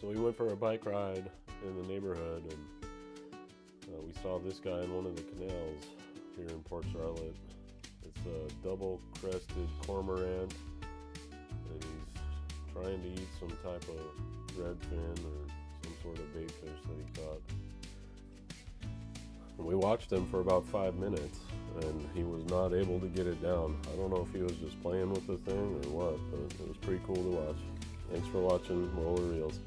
So we went for a bike ride in the neighborhood, and we saw this guy in one of the canals here in Port Charlotte. It's a double-crested cormorant, and he's trying to eat some type of redfin or some sort of bait fish that he caught. And we watched him for about 5 minutes, and he was not able to get it down. I don't know if he was just playing with the thing or what, but it was pretty cool to watch. Thanks for watching Roller Reels.